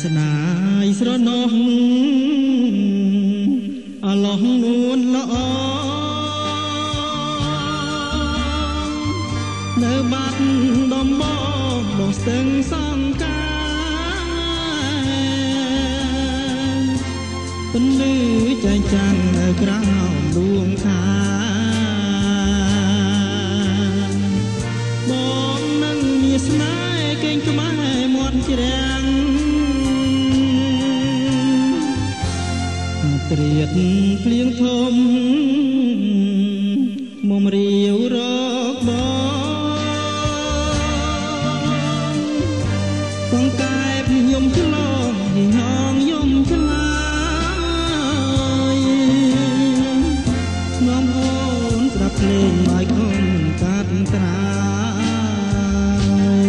ស្នាយស្រណោះអឡោះនួនល្អនៅបាត់ដំបងដងស្ទឹងសង្ការពន្លឺចែងចាំងនៅក្រៅដួងខាបងនឹងមានស្នេហ៍កេងក្បែរមាត់ជ្រាំងត្រៀតភ្លៀងធំមុំរាវរកបងកែបយំឆ្លងហិហងយំឆ្លើយងំអូនស្ដាប់ភ្លេងបាយកូនកាត់ត្រាយ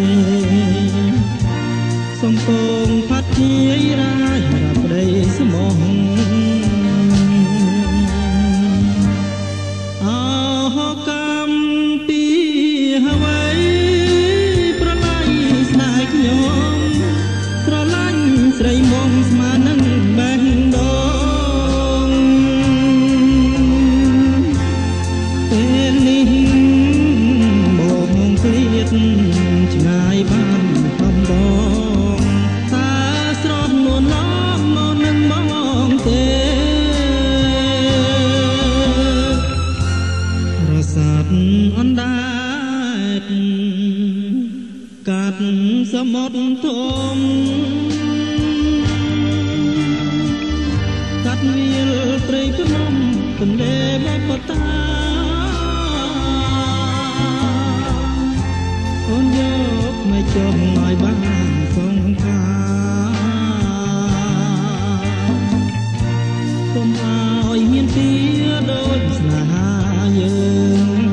សំពងផាត់ជាយរាយរាប់ប្តីស្មោះស្រីមកស្មាននឹងបែងដងពេលនេះបងគ្រៀតឆ្ងាយបានបំដងតាស្រស់នួនឡងមកនឹងបងទេរសាត់អណ្ដែតកាត់សមុទ្រធំកាត់វាលព្រៃភ្នំទន្លេមកបតាអូនយកមកចុះឲ្យបានសងខាកុំឲ្យមានទីដូចស្នេហាយើង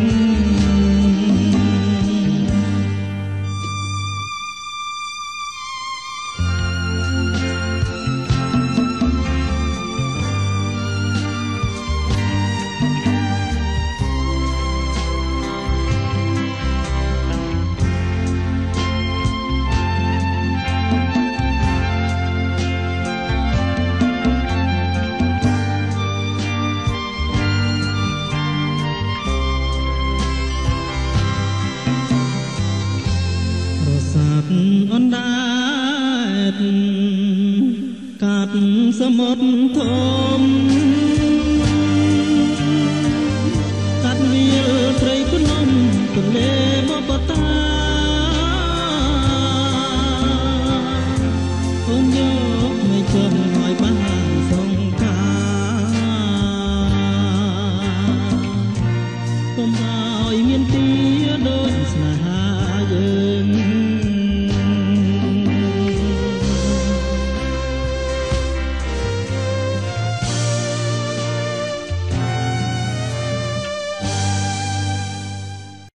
អណ្ដែតកាត់សមុទ្រធំកាត់វាលព្រៃភ្នំទន្លេមកបតា